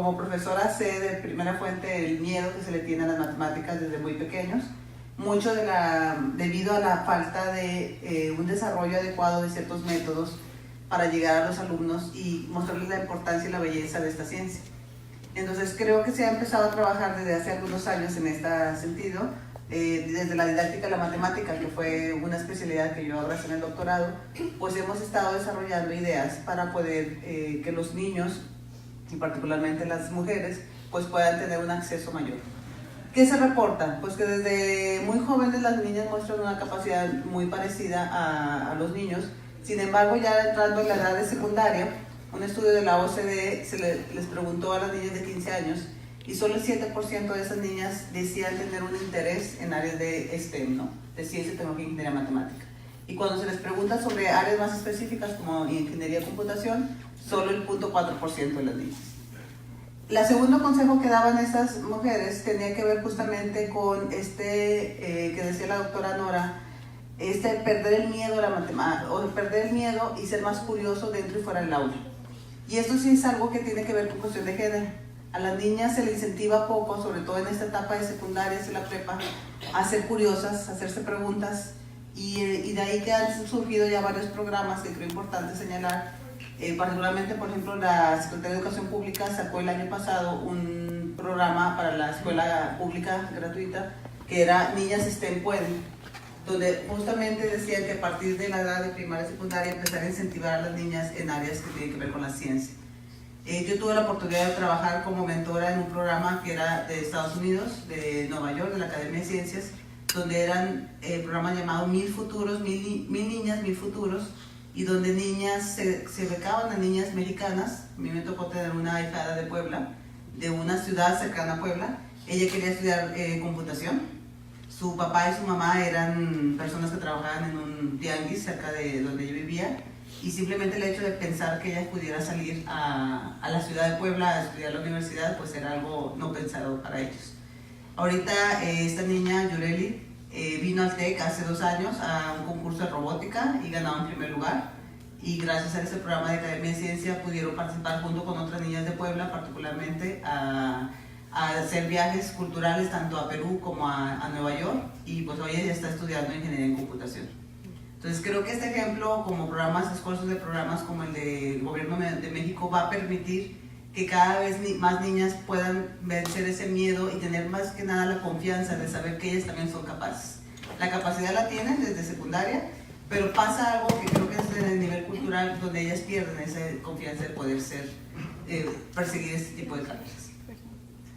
como profesora sé de primera fuente el miedo que se le tiene a las matemáticas desde muy pequeños, mucho debido a la falta de un desarrollo adecuado de ciertos métodos para llegar a los alumnos y mostrarles la importancia y la belleza de esta ciencia. Entonces creo que se ha empezado a trabajar desde hace algunos años en este sentido, desde la didáctica de la matemática, que fue una especialidad que yo abracé en el doctorado, pues hemos estado desarrollando ideas para poder que los niños, y particularmente las mujeres, pues puedan tener un acceso mayor. ¿Qué se reporta? Pues que desde muy jóvenes las niñas muestran una capacidad muy parecida a los niños. Sin embargo, ya entrando en la edad de secundaria, un estudio de la OCDE les preguntó a las niñas de 15 años y solo el 7% de esas niñas decían tener un interés en áreas de STEM, ¿no? De ciencia, tecnología, ingeniería, matemática. Y cuando se les pregunta sobre áreas más específicas como ingeniería y computación, solo el 0.4% de las niñas. El segundo consejo que daban estas mujeres tenía que ver justamente con que decía la doctora Nora, perder el miedo a la matemática, o perder el miedo y ser más curioso dentro y fuera del aula. Y esto sí es algo que tiene que ver con cuestión de género. A las niñas se les incentiva poco, sobre todo en esta etapa de secundaria, en la prepa, a ser curiosas, a hacerse preguntas, y de ahí que han surgido ya varios programas que creo importante señalar. Particularmente, por ejemplo, la Secretaría de Educación Pública sacó el año pasado un programa para la escuela pública gratuita que era Niñas STEM Pueden, donde justamente decían que a partir de la edad de primaria y secundaria empezar a incentivar a las niñas en áreas que tienen que ver con la ciencia. Yo tuve la oportunidad de trabajar como mentora en un programa que era de Estados Unidos, de Nueva York, de la Academia de Ciencias, donde eran programa llamado 1000 futuros, 1000 niñas, 1000 futuros, y donde niñas se becaban a niñas mexicanas. A mí me tocó tener una hijada de Puebla, de una ciudad cercana a Puebla. Ella quería estudiar computación. Su papá y su mamá eran personas que trabajaban en un tianguis cerca de donde yo vivía, y simplemente el hecho de pensar que ella pudiera salir a la ciudad de Puebla a estudiar la universidad, pues era algo no pensado para ellos. Ahorita esta niña, Yureli, vino al TEC hace 2 años a un concurso de robótica y ganó en primer lugar, y gracias a ese programa de Academia de Ciencia pudieron participar junto con otras niñas de Puebla, particularmente a hacer viajes culturales tanto a Perú como a Nueva York, y pues hoy ella está estudiando ingeniería en computación. Entonces creo que este ejemplo, como esfuerzos de programas como el del Gobierno de México, va a permitir que cada vez más niñas puedan vencer ese miedo y tener más que nada la confianza de saber que ellas también son capaces. La capacidad la tienen desde secundaria, pero pasa algo que creo que es en el nivel cultural donde ellas pierden esa confianza de poder perseguir este tipo de carreras.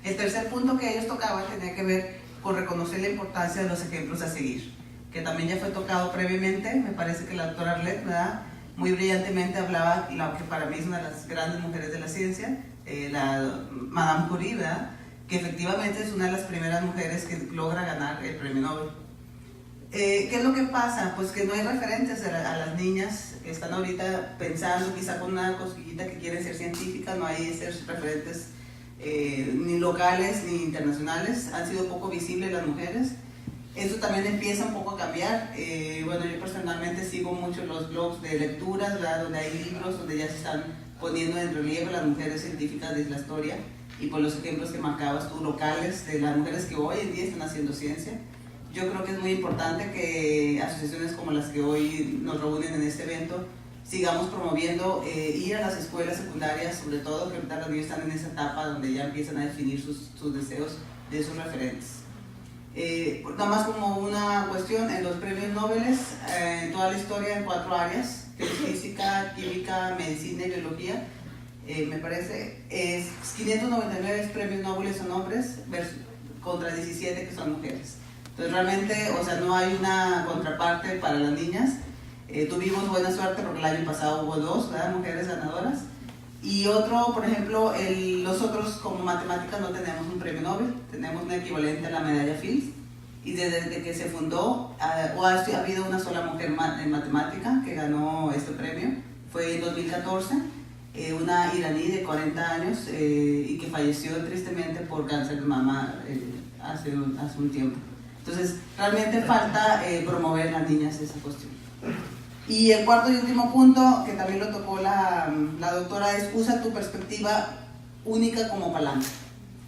El tercer punto que ellos tocaban tenía que ver con reconocer la importancia de los ejemplos a seguir, que también ya fue tocado previamente. Me parece que la doctora Arlette, ¿verdad?, muy brillantemente hablaba, lo que para mí es una de las grandes mujeres de la ciencia, la Madame Curie, ¿verdad?, que efectivamente es una de las primeras mujeres que logra ganar el premio Nobel. ¿Qué es lo que pasa? Pues que no hay referentes a las niñas que están ahorita pensando quizá con una cosquillita que quieren ser científicas. No hay esos referentes ni locales ni internacionales. Han sido poco visibles las mujeres. Eso también empieza un poco a cambiar. Bueno, yo personalmente sigo mucho los blogs de lecturas, ¿verdad?, donde hay libros donde ya se están poniendo en relieve las mujeres científicas de la historia, y por los ejemplos que marcabas tú locales de las mujeres que hoy en día están haciendo ciencia. Yo creo que es muy importante que asociaciones como las que hoy nos reúnen en este evento sigamos promoviendo ir a las escuelas secundarias, sobre todo que ahorita los niños están en esa etapa donde ya empiezan a definir sus deseos de esos referentes. Nada más como una cuestión, en los premios Nobel, en toda la historia, en 4 áreas, que es física, química, medicina y biología, me parece, 599 premios Nobel son hombres contra 17 que son mujeres. Entonces realmente, o sea, no hay una contraparte para las niñas. Tuvimos buena suerte porque el año pasado hubo 2, ¿verdad?, mujeres ganadoras. Y otro, por ejemplo, nosotros como matemáticas no tenemos un premio Nobel, tenemos un equivalente a la medalla Fields, y desde que se fundó ha habido una sola mujer en matemática que ganó este premio. Fue en 2014, una iraní de 40 años y que falleció tristemente por cáncer de mama hace un tiempo. Entonces realmente falta promover a las niñas esa cuestión. Y el cuarto y último punto, que también lo tocó la doctora, es usa tu perspectiva única como palanca.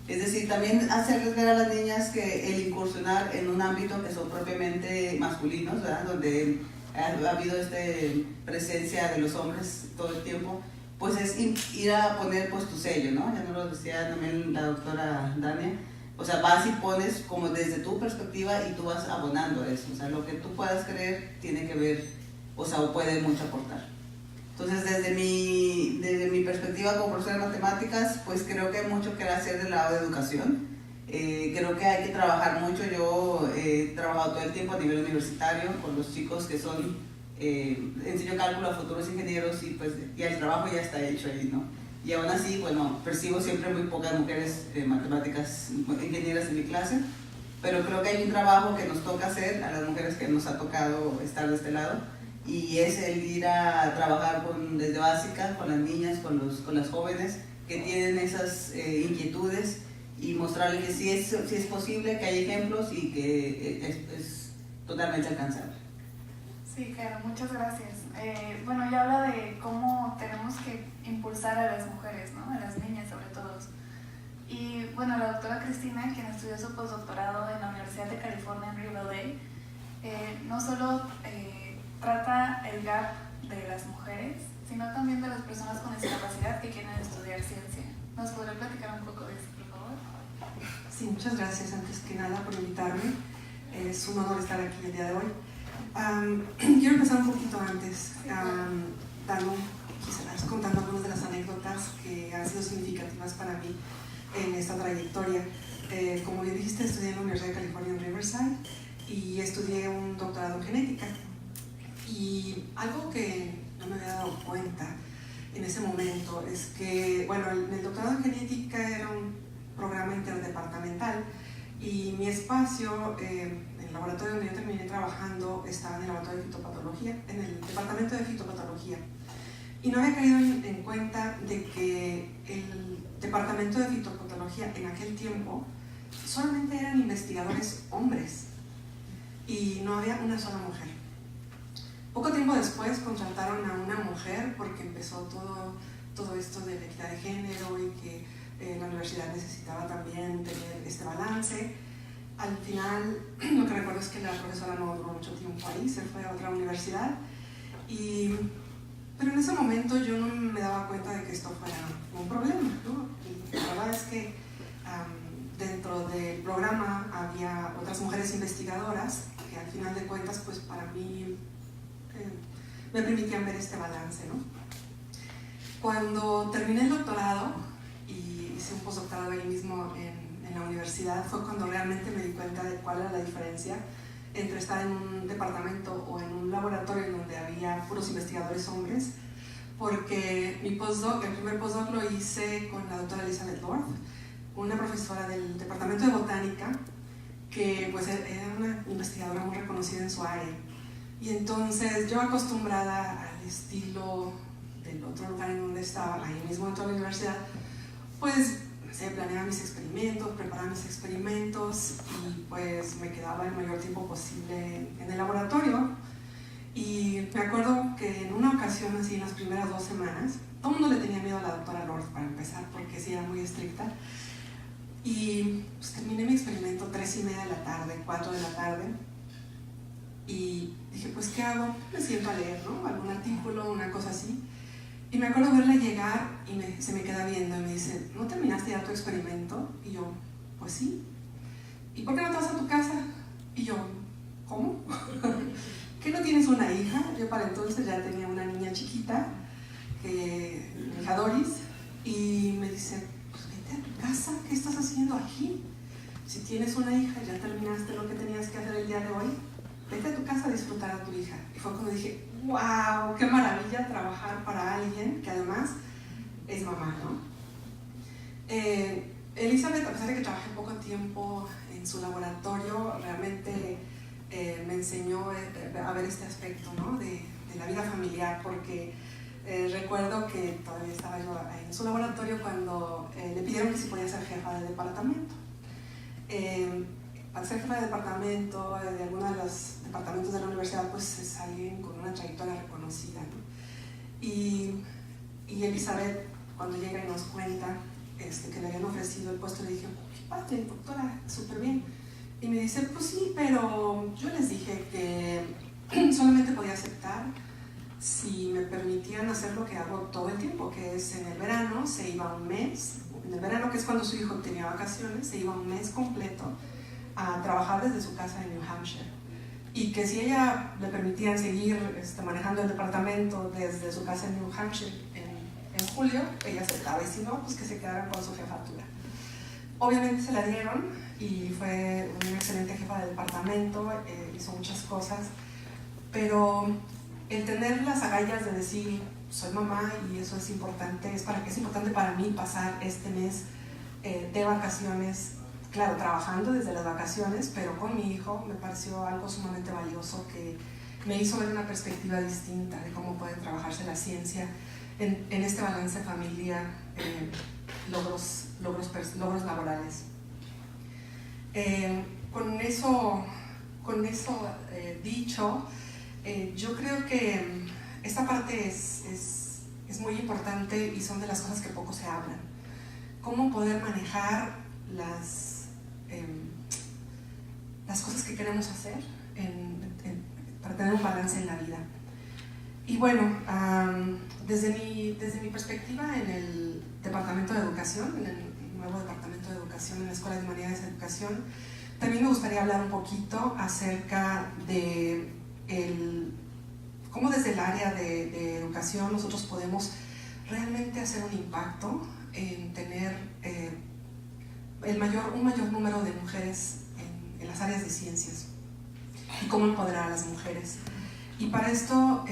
Es decir, también hacerles ver a las niñas que el incursionar en un ámbito que son propiamente masculinos, ¿verdad? Donde ha habido presencia de los hombres todo el tiempo, pues es ir a poner pues tu sello, ¿no? Ya nos lo decía también la doctora Dania. O sea, vas y pones como desde tu perspectiva y tú vas abonando eso. O sea, lo que tú puedas creer tiene que ver, o sea, o puede mucho aportar. Entonces, desde mi perspectiva como profesora de matemáticas, pues creo que hay mucho que hacer del lado de educación. Creo que hay que trabajar mucho. Yo he trabajado todo el tiempo a nivel universitario con los chicos que son, enseño cálculo a futuros ingenieros y pues ya el trabajo ya está hecho ahí, ¿no? Y aún así, bueno, percibo siempre muy pocas mujeres matemáticas ingenieras en mi clase, pero creo que hay un trabajo que nos toca hacer a las mujeres que nos ha tocado estar de este lado, y es el ir a trabajar desde básica con las niñas, con las jóvenes que tienen esas inquietudes, y mostrarles que sí es posible, que hay ejemplos y que es totalmente alcanzable. Sí, claro, muchas gracias. Bueno, ya habla de cómo tenemos que impulsar a las mujeres, ¿no? A las niñas sobre todo. Y bueno, la doctora Cristina, quien estudió su postdoctorado en la Universidad de California en Riverdale, no solo trata el gap de las mujeres, sino también de las personas con discapacidad que quieren estudiar ciencia. ¿Nos podría platicar un poco de eso, por favor? Sí, muchas gracias antes que nada por invitarme. Es un honor estar aquí el día de hoy. Quiero empezar un poquito antes, quizás contando algunas de las anécdotas que han sido significativas para mí en esta trayectoria. Como bien dijiste, estudié en la Universidad de California en Riverside y estudié un doctorado en genética. Y algo que no me había dado cuenta en ese momento es que, bueno, el doctorado en genética era un programa interdepartamental y mi espacio, el laboratorio donde yo terminé trabajando, estaba en el laboratorio de fitopatología, en el departamento de fitopatología. Y no había caído en cuenta de que el departamento de fitopatología en aquel tiempo solamente eran investigadores hombres y no había una sola mujer. Poco tiempo después contrataron a una mujer porque empezó todo esto de la equidad de género y que la universidad necesitaba también tener este balance. Al final, lo que recuerdo es que la profesora no duró mucho tiempo ahí, se fue a otra universidad. Pero en ese momento yo no me daba cuenta de que esto fuera un problema, ¿no? Y la verdad es que dentro del programa había otras mujeres investigadoras que al final de cuentas, pues para mí me permitían ver este balance, ¿no? Cuando terminé el doctorado y hice un postdoctorado ahí mismo en la universidad, fue cuando realmente me di cuenta de cuál era la diferencia entre estar en un departamento o en un laboratorio en donde había puros investigadores hombres, porque mi postdoc, el primer postdoc lo hice con la doctora Elizabeth Lord, una profesora del departamento de botánica que pues era una investigadora muy reconocida en su área. Y entonces yo, acostumbrada al estilo del otro lugar en donde estaba, ahí mismo dentro de la universidad, pues planeaba mis experimentos, preparaba mis experimentos y pues me quedaba el mayor tiempo posible en el laboratorio. Y me acuerdo que en una ocasión, así en las primeras 2 semanas, todo el mundo le tenía miedo a la doctora Lord para empezar, porque sí era muy estricta. Y pues terminé mi experimento 3:30 de la tarde, 4 de la tarde. Y dije, pues, ¿qué hago? Me siento a leer, ¿no? Algún artículo, una cosa así. Y me acuerdo verla llegar y se me queda viendo y me dice, ¿no terminaste ya tu experimento? Y yo, pues sí. ¿Y por qué no te vas a tu casa? Y yo, ¿cómo? ¿Qué no tienes una hija? Yo para entonces ya tenía una niña chiquita, mi hija Doris, y me dice, pues vete a tu casa, ¿qué estás haciendo aquí? Si tienes una hija, ya terminaste lo que tenías que hacer el día de hoy, vete a tu casa a disfrutar a tu hija. Y fue cuando dije, ¡wow! ¡Qué maravilla trabajar para alguien que además es mamá, ¿no? Elizabeth, a pesar de que trabajé poco tiempo en su laboratorio, realmente me enseñó a ver este aspecto, ¿no? de la vida familiar, porque recuerdo que todavía estaba yo en su laboratorio cuando le pidieron que si podía ser jefa de departamento. Para ser jefa de departamento de alguno de los departamentos de la universidad, pues es alguien con una trayectoria reconocida, ¿no? Y Elizabeth, cuando llega y nos cuenta que le habían ofrecido el puesto, le dije, qué padre, doctora, súper bien. Y me dice, pues sí, pero yo les dije que solamente podía aceptar si me permitían hacer lo que hago todo el tiempo, que es en el verano se iba un mes, en el verano que es cuando su hijo tenía vacaciones, se iba un mes completo a trabajar desde su casa en New Hampshire. Y que si ella le permitían seguir manejando el departamento desde su casa en New Hampshire en julio, ella aceptaba, y si no, pues que se quedaran con su jefatura. Obviamente se la dieron y fue una excelente jefa de departamento, hizo muchas cosas, pero el tener las agallas de decir soy mamá y eso es importante, es importante para mí pasar este mes de vacaciones, claro, trabajando desde las vacaciones, pero con mi hijo, me pareció algo sumamente valioso que me hizo ver una perspectiva distinta de cómo puede trabajarse la ciencia en este balance familia, logros laborales. Con eso dicho, yo creo que esta parte es muy importante y son de las cosas que poco se hablan. Cómo poder manejar las cosas que queremos hacer para tener un balance en la vida. Y bueno, desde mi perspectiva en el Departamento de Educación, en el nuevo Departamento de Educación en la Escuela de Humanidades de Educación, también me gustaría hablar un poquito acerca de cómo desde el área de educación nosotros podemos realmente hacer un impacto en tener un mayor número de mujeres en las áreas de ciencias y cómo empoderar a las mujeres. Y para esto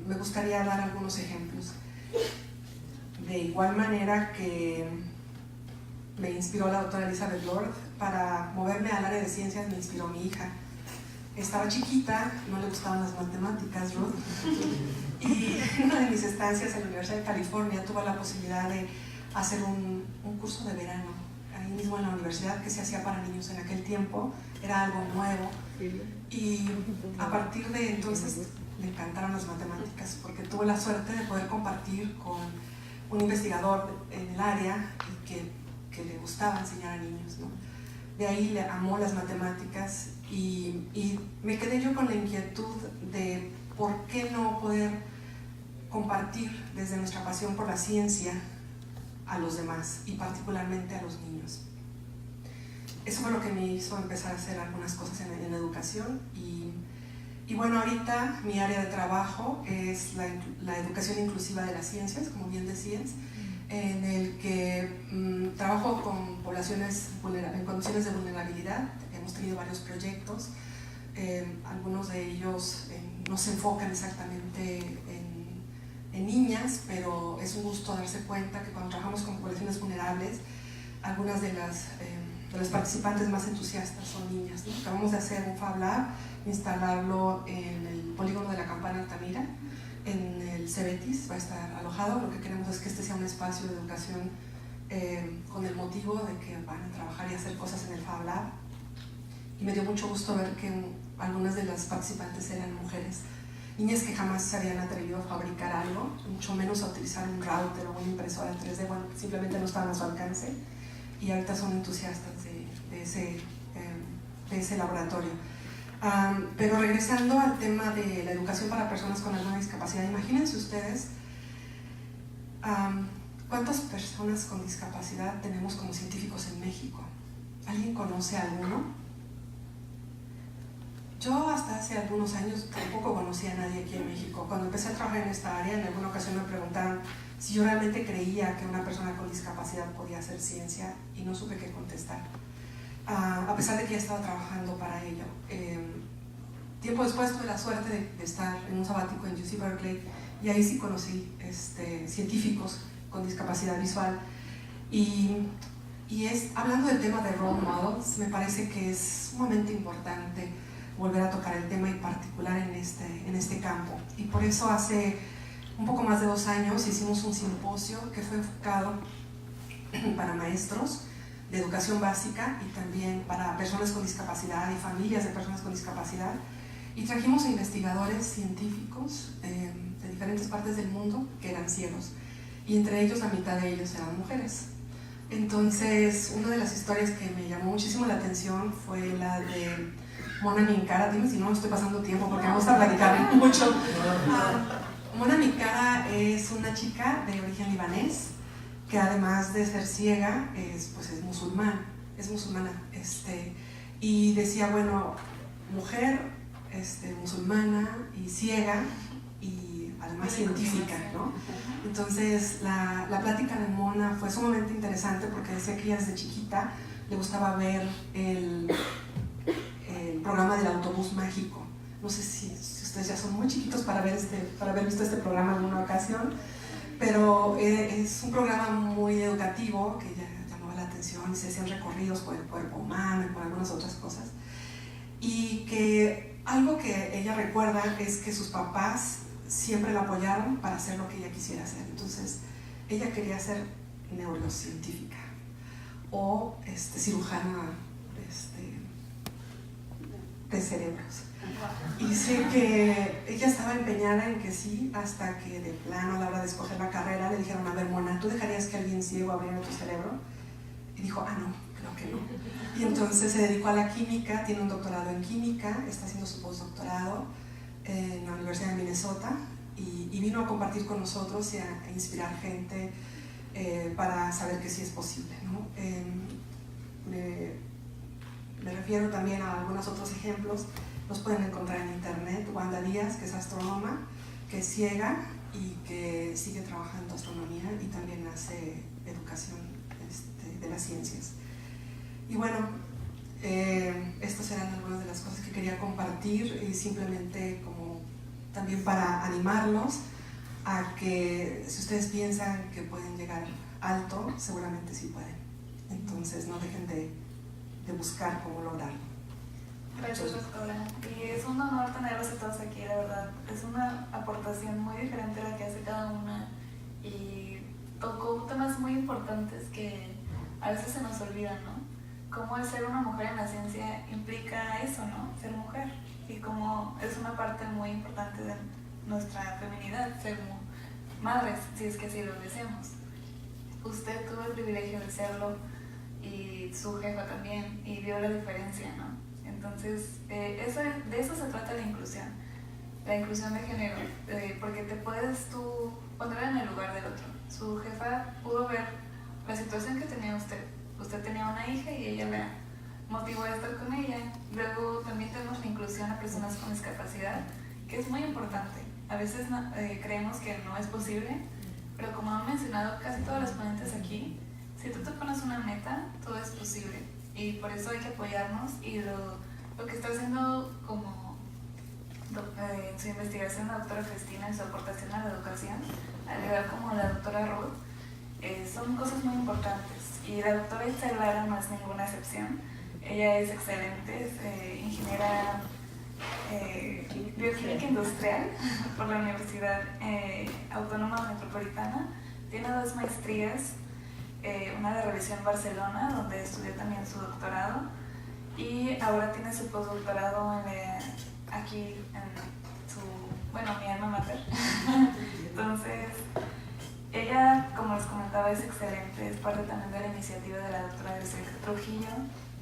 me gustaría dar algunos ejemplos. De igual manera que me inspiró la doctora Elizabeth Lord para moverme al área de ciencias, me inspiró mi hija. Estaba chiquita, no le gustaban las matemáticas, Ruth, y en una de mis estancias en la Universidad de California tuve la posibilidad de hacer un curso de verano ahí mismo en la universidad que se hacía para niños en aquel tiempo, era algo nuevo, y a partir de entonces le encantaron las matemáticas porque tuve la suerte de poder compartir con un investigador en el área que le gustaba enseñar a niños, ¿no? De ahí le amó las matemáticas y me quedé yo con la inquietud de por qué no poder compartir desde nuestra pasión por la ciencia a los demás y particularmente a los niños. Eso fue lo que me hizo empezar a hacer algunas cosas en educación y bueno, ahorita mi área de trabajo es la educación inclusiva de las ciencias, como bien decías, en el que trabajo con poblaciones en condiciones de vulnerabilidad. Hemos tenido varios proyectos, algunos de ellos no se enfocan exactamente en niñas, pero es un gusto darse cuenta que cuando trabajamos con poblaciones vulnerables, algunas de las participantes más entusiastas son niñas, ¿no? Acabamos de hacer un Fab Lab, instalarlo en el polígono de la Campana Altamira, en el Cebetis va a estar alojado. Lo que queremos es que este sea un espacio de educación con el motivo de que van a trabajar y hacer cosas en el Fab Lab. Y me dio mucho gusto ver que algunas de las participantes eran mujeres, niñas que jamás se habían atrevido a fabricar algo, mucho menos a utilizar un router o una impresora 3D, bueno, simplemente no estaban a su alcance, y ahorita son entusiastas de ese laboratorio. Pero regresando al tema de la educación para personas con alguna discapacidad, imagínense ustedes cuántas personas con discapacidad tenemos como científicos en México. ¿Alguien conoce a alguno? Yo hasta hace algunos años tampoco conocía a nadie aquí en México. Cuando empecé a trabajar en esta área, en alguna ocasión me preguntaban si yo realmente creía que una persona con discapacidad podía hacer ciencia y no supe qué contestar. A pesar de que ya estaba trabajando para ello. Tiempo después tuve la suerte de estar en un sabático en UC Berkeley y ahí sí conocí científicos con discapacidad visual. Y hablando del tema de role models, me parece que es sumamente importante volver a tocar el tema en particular en este campo. Y por eso hace un poco más de 2 años hicimos un simposio que fue enfocado para maestros de educación básica y también para personas con discapacidad y familias de personas con discapacidad, y trajimos a investigadores científicos de diferentes partes del mundo que eran ciegos, y entre ellos la mitad de ellos eran mujeres. Entonces, una de las historias que me llamó muchísimo la atención fue la de Mona Mincara. Dime si no me estoy pasando tiempo porque me gusta platicar mucho. Mona Mincara es una chica de origen libanés que además de ser ciega es musulmana. Y decía, bueno, mujer musulmana y ciega y además científica, ¿no? Entonces la plática de Mona fue sumamente interesante porque decía que ella desde chiquita le gustaba ver el programa del autobús mágico. No sé si ustedes ya son muy chiquitos para haber visto este programa en alguna ocasión, pero es un programa muy educativo que ya llamaba la atención y se hacían recorridos por el cuerpo humano y por algunas otras cosas. Y que algo que ella recuerda es que sus papás siempre la apoyaron para hacer lo que ella quisiera hacer. Entonces, ella quería ser neurocientífica o cirujana de cerebros. Y sé que ella estaba empeñada en que sí, hasta que de plano a la hora de escoger la carrera le dijeron, a ver, Mona, ¿tú dejarías que alguien ciego abriera tu cerebro? Y dijo, no, creo que no. Y entonces se dedicó a la química, tiene un doctorado en química, está haciendo su postdoctorado en la Universidad de Minnesota y vino a compartir con nosotros y a inspirar gente para saber que sí es posible, ¿no? Me refiero también a algunos otros ejemplos, los pueden encontrar en internet. Wanda Díaz, que es astrónoma, que es ciega y que sigue trabajando astronomía y también hace educación de las ciencias. Y bueno, estas eran algunas de las cosas que quería compartir y simplemente como también para animarlos a que si ustedes piensan que pueden llegar alto, seguramente sí pueden. Entonces no dejen de buscar cómo lograrlo. Gracias, doctora. Y es un honor tenerlos a todos aquí, de verdad. Es una aportación muy diferente a la que hace cada una y tocó temas muy importantes que a veces se nos olvidan, ¿no? Cómo el ser una mujer en la ciencia implica eso, ¿no? Ser mujer. Y cómo es una parte muy importante de nuestra feminidad, ser madres, si es que así lo deseamos. Usted tuvo el privilegio de serlo y su jefa también, y vio la diferencia, ¿no? Entonces, de eso se trata la inclusión de género, porque te puedes tú poner en el lugar del otro. Su jefa pudo ver la situación que tenía usted. Usted tenía una hija y ella la motivó a estar con ella. Luego también tenemos la inclusión a personas con discapacidad, que es muy importante. A veces creemos que no es posible, pero como han mencionado casi todas las ponentes aquí, si tú te pones una meta, todo es posible. Y por eso hay que apoyarnos y lo que está haciendo como en su investigación la doctora Cristina en su aportación a la educación, al igual como la doctora Ruth, son cosas muy importantes. Y la doctora Itzel Lara no es ninguna excepción. Ella es excelente, es ingeniera bioquímica industrial por la Universidad Autónoma Metropolitana. Tiene 2 maestrías, una de revisión en Barcelona, donde estudió también su doctorado, y ahora tiene su postdoctorado aquí en mi alma mater. Entonces, ella, como les comentaba, es excelente, es parte también de la iniciativa de la doctora Graciela Trujillo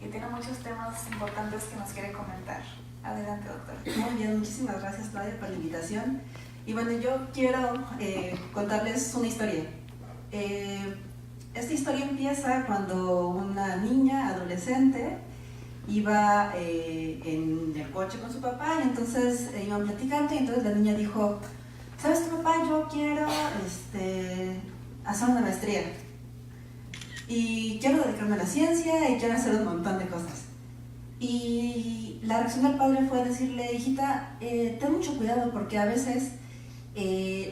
y tiene muchos temas importantes que nos quiere comentar. Adelante, doctora. Muy bien, muchísimas gracias, Claudia, por la invitación. Y bueno, yo quiero contarles una historia. Esta historia empieza cuando una niña adolescente iba en el coche con su papá y entonces iban platicando y entonces la niña dijo, ¿sabes qué, papá? Yo quiero hacer una maestría y quiero dedicarme a la ciencia y quiero hacer un montón de cosas. Y la reacción del padre fue decirle, hijita, ten mucho cuidado porque a veces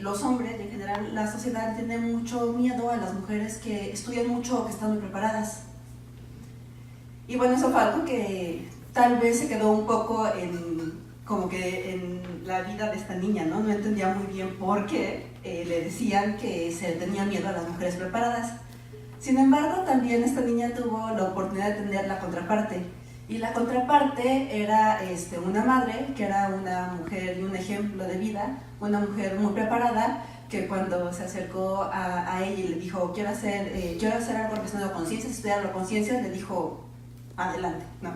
los hombres, en general la sociedad, tiene mucho miedo a las mujeres que estudian mucho o que están muy preparadas. Y bueno, eso fue algo que tal vez se quedó un poco como que en la vida de esta niña, ¿no? No entendía muy bien por qué le decían que se tenía miedo a las mujeres preparadas. Sin embargo, también esta niña tuvo la oportunidad de tener la contraparte. Y la contraparte era una madre, que era una mujer y un ejemplo de vida, una mujer muy preparada, que cuando se acercó a ella y le dijo, quiero hacer algo relacionado con ciencias, estudiarlo con ciencias, le dijo, adelante, ¿no?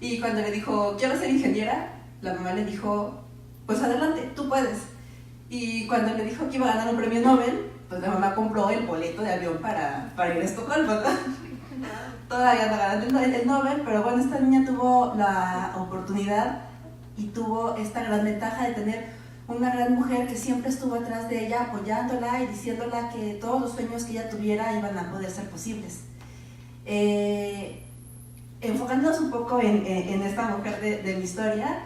Y cuando le dijo, quiero ser ingeniera, la mamá le dijo, pues adelante, tú puedes. Y cuando le dijo que iba a ganar un premio Nobel, pues la mamá compró el boleto de avión para ir a Estocolmo, ¿no? Todavía no ganó el Nobel, pero bueno, esta niña tuvo la oportunidad y tuvo esta gran ventaja de tener una gran mujer que siempre estuvo atrás de ella, apoyándola y diciéndola que todos los sueños que ella tuviera iban a poder ser posibles. Enfocándonos un poco en esta mujer de mi historia,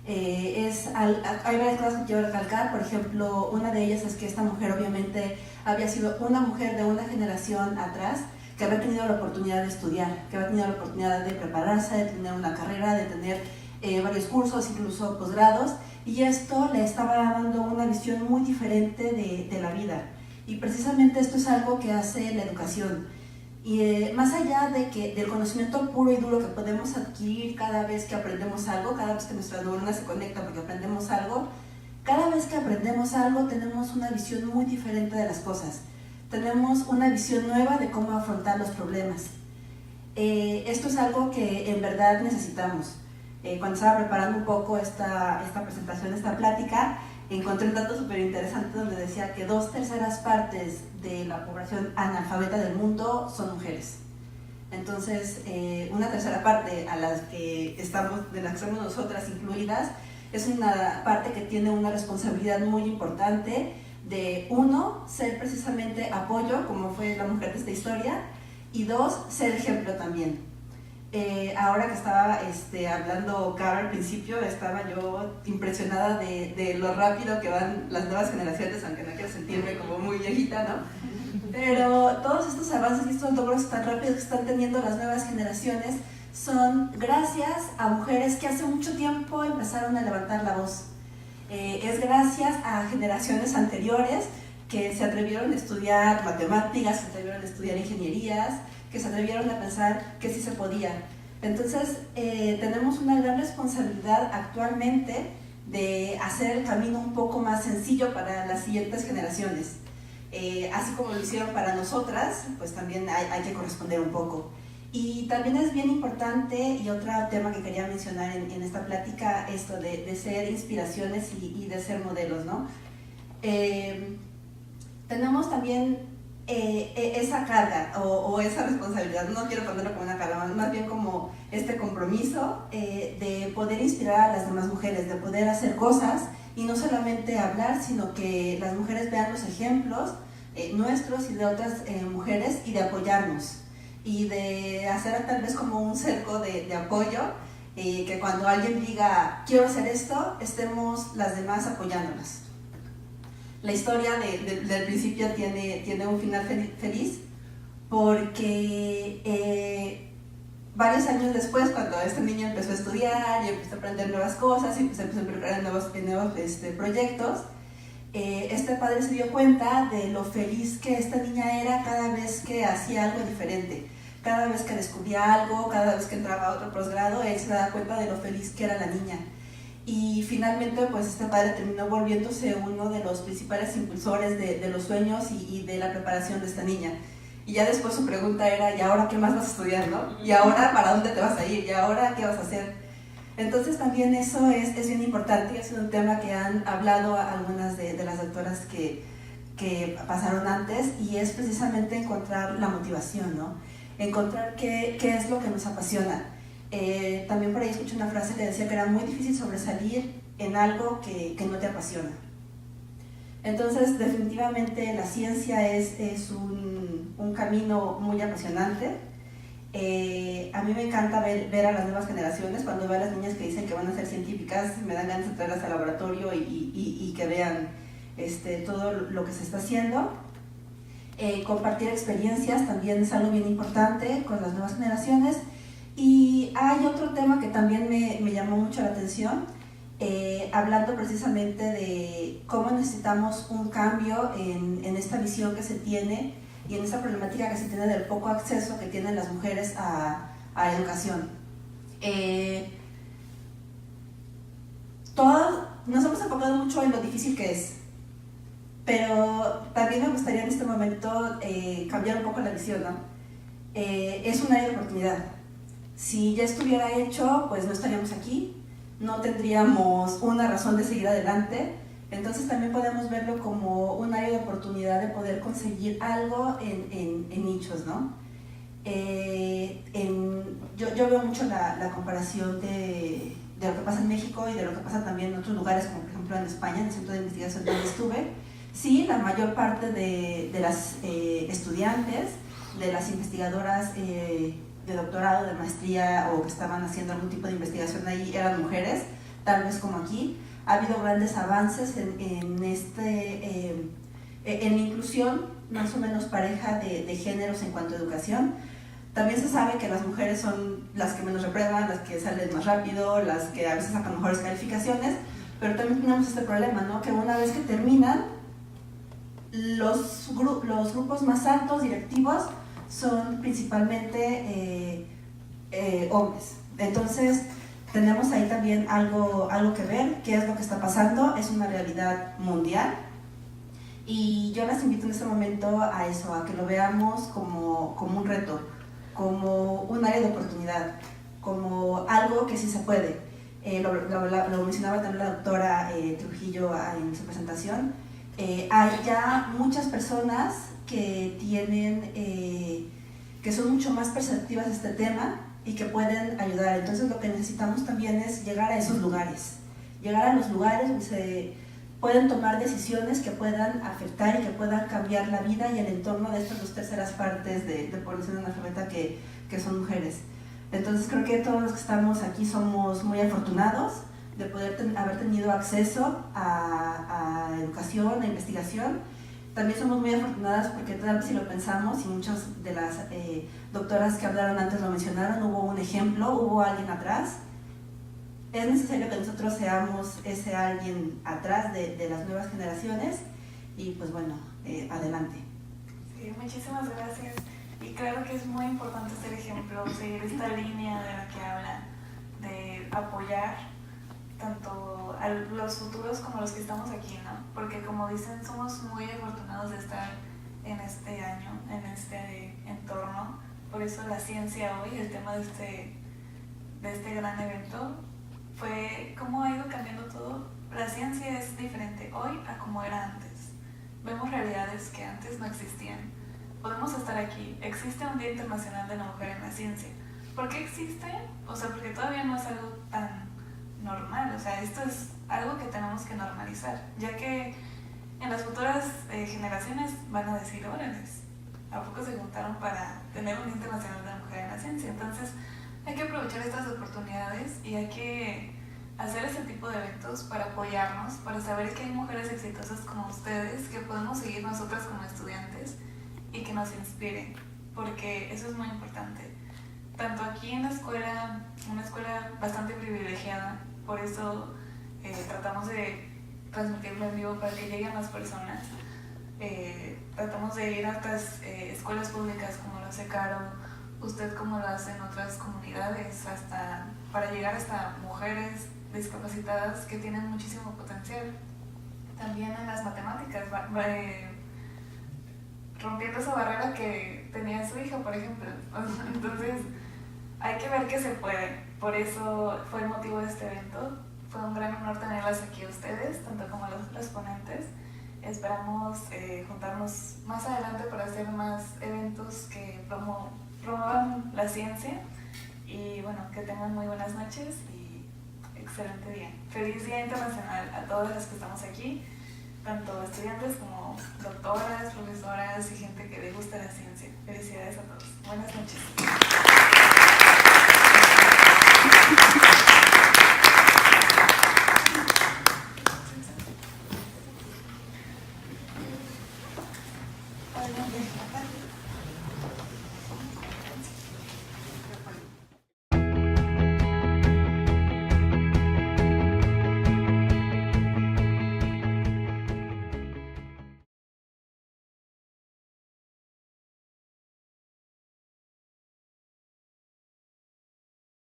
hay varias cosas que quiero recalcar. Por ejemplo, una de ellas es que esta mujer obviamente había sido una mujer de una generación atrás que había tenido la oportunidad de estudiar, que había tenido la oportunidad de prepararse, de tener una carrera, de tener varios cursos, incluso posgrados, y esto le estaba dando una visión muy diferente de la vida. Y precisamente esto es algo que hace la educación. Y más allá del conocimiento puro y duro que podemos adquirir cada vez que aprendemos algo, cada vez que nuestra neurona se conecta porque aprendemos algo, cada vez que aprendemos algo tenemos una visión muy diferente de las cosas. Tenemos una visión nueva de cómo afrontar los problemas. Esto es algo que en verdad necesitamos. Cuando estaba preparando un poco esta presentación, esta plática, encontré un dato súper interesante donde decía que 2/3 partes de la población analfabeta del mundo son mujeres. Entonces, 1/3 parte a las que de las que estamos nosotras incluidas, es una parte que tiene una responsabilidad muy importante de, 1, ser precisamente apoyo, como fue la mujer de esta historia, y 2, ser ejemplo también. Ahora que estaba hablando Cara al principio, estaba yo impresionada de lo rápido que van las nuevas generaciones, aunque no quiero sentirme como muy viejita, ¿no? Pero todos estos avances y estos logros tan rápidos que están teniendo las nuevas generaciones son gracias a mujeres que hace mucho tiempo empezaron a levantar la voz. Es gracias a generaciones anteriores que se atrevieron a estudiar matemáticas, se atrevieron a estudiar ingenierías, que se atrevieron a pensar que sí se podía. Entonces, tenemos una gran responsabilidad actualmente de hacer el camino un poco más sencillo para las siguientes generaciones. Así como lo hicieron para nosotras, pues también hay que corresponder un poco. Y también es bien importante, y otro tema que quería mencionar en esta plática, esto de ser inspiraciones y de ser modelos, ¿no? Tenemos también esa carga o esa responsabilidad, no quiero ponerlo como una carga, más bien como este compromiso de poder inspirar a las demás mujeres, de poder hacer cosas y no solamente hablar, sino que las mujeres vean los ejemplos nuestros y de otras mujeres y de apoyarnos y de hacer tal vez como un cerco de apoyo, que cuando alguien diga quiero hacer esto, estemos las demás apoyándolas. La historia del principio tiene un final feliz porque varios años después, cuando este niño empezó a estudiar y empezó a aprender nuevas cosas y se empezó a involucrar en nuevos proyectos, este padre se dio cuenta de lo feliz que esta niña era cada vez que hacía algo diferente. Cada vez que descubría algo, cada vez que entraba a otro posgrado, él se daba cuenta de lo feliz que era la niña. Y finalmente, pues este padre terminó volviéndose uno de los principales impulsores de los sueños y de la preparación de esta niña. Y ya después su pregunta era, ¿y ahora qué más vas a estudiar, no? ¿Y ahora para dónde te vas a ir? ¿Y ahora qué vas a hacer? Entonces también eso es bien importante y ha sido un tema que han hablado algunas de las doctoras que pasaron antes, y es precisamente encontrar la motivación, ¿no? Encontrar qué es lo que nos apasiona. También por ahí escuché una frase que decía que era muy difícil sobresalir en algo que no te apasiona. Entonces, definitivamente la ciencia es un camino muy apasionante. A mí me encanta ver a las nuevas generaciones. Cuando veo a las niñas que dicen que van a ser científicas, me dan ganas de traerlas al laboratorio y que vean todo lo que se está haciendo. Compartir experiencias también es algo bien importante con las nuevas generaciones. Y hay otro tema que también me llamó mucho la atención, hablando precisamente de cómo necesitamos un cambio en esta visión que se tiene y en esta problemática que se tiene del poco acceso que tienen las mujeres a educación. Todos nos hemos enfocado mucho en lo difícil que es, pero también me gustaría en este momento cambiar un poco la visión, ¿no? Es un área de oportunidad. Si ya estuviera hecho, pues no estaríamos aquí, no tendríamos una razón de seguir adelante. Entonces también podemos verlo como un área de oportunidad de poder conseguir algo en nichos, ¿no? Yo veo mucho la comparación de lo que pasa en México y de lo que pasa también en otros lugares, como por ejemplo en España, en el centro de investigación donde estuve. Sí, la mayor parte de las estudiantes, de las investigadoras de doctorado, de maestría o que estaban haciendo algún tipo de investigación ahí eran mujeres, tal vez como aquí. Ha habido grandes avances en la inclusión más o menos pareja de géneros en cuanto a educación. También se sabe que las mujeres son las que menos reprueban, las que salen más rápido, las que a veces sacan mejores calificaciones, pero también tenemos este problema, ¿no? Que una vez que terminan, los grupos más altos, directivos, son principalmente hombres. Entonces, tenemos ahí también algo que ver, qué es lo que está pasando, es una realidad mundial. Y yo las invito en este momento a eso, a que lo veamos como un reto, como un área de oportunidad, como algo que sí se puede. Lo mencionaba también la doctora Trujillo en su presentación. Hay ya muchas personas que que son mucho más perceptivas de este tema y que pueden ayudar. Entonces lo que necesitamos también es llegar a esos lugares, llegar a los lugares donde se pueden tomar decisiones que puedan afectar y que puedan cambiar la vida y el entorno de estas 2/3 partes de población analfabeta que son mujeres. Entonces creo que todos los que estamos aquí somos muy afortunados de poder haber tenido acceso a educación, a investigación. También somos muy afortunadas porque tal vez si lo pensamos, y muchas de las doctoras que hablaron antes lo mencionaron, hubo un ejemplo, hubo alguien atrás. Es necesario que nosotros seamos ese alguien atrás de las nuevas generaciones y pues bueno, adelante. Sí, muchísimas gracias. Y claro que es muy importante ser ejemplo, seguir esta línea de la que habla, de apoyar tanto a los futuros como los que estamos aquí, ¿no? Porque como dicen, somos muy afortunados de estar en este año, en este entorno. Por eso la ciencia hoy, el tema de este gran evento, fue cómo ha ido cambiando todo. La ciencia es diferente hoy a como era antes. Vemos realidades que antes no existían. Podemos estar aquí. Existe un Día Internacional de la Mujer en la Ciencia. ¿Por qué existe? O sea, porque todavía no es algo tan normal. O sea, esto es algo que tenemos que normalizar, ya que en las futuras generaciones van a decir, órales, ¿a poco se juntaron para tener un Día Internacional de la Mujer en la Ciencia? Entonces, hay que aprovechar estas oportunidades y hay que hacer ese tipo de eventos para apoyarnos, para saber que hay mujeres exitosas como ustedes, que podemos seguir nosotras como estudiantes y que nos inspiren, porque eso es muy importante. Tanto aquí en la escuela, una escuela bastante privilegiada, por eso tratamos de transmitirlo en vivo para que lleguen más personas. Tratamos de ir a otras escuelas públicas como lo hace Caro, usted como lo hace en otras comunidades, hasta para llegar hasta mujeres discapacitadas que tienen muchísimo potencial. También en las matemáticas, rompiendo esa barrera que tenía su hija, por ejemplo. Entonces, hay que ver que se puede. Por eso fue el motivo de este evento. Fue un gran honor tenerlas aquí a ustedes, tanto como los ponentes. Esperamos juntarnos más adelante para hacer más eventos que promuevan la ciencia. Y bueno, que tengan muy buenas noches y excelente día. Feliz Día Internacional a todas las que estamos aquí, tanto estudiantes como doctoras, profesoras y gente que le gusta la ciencia. Felicidades a todos. Buenas noches.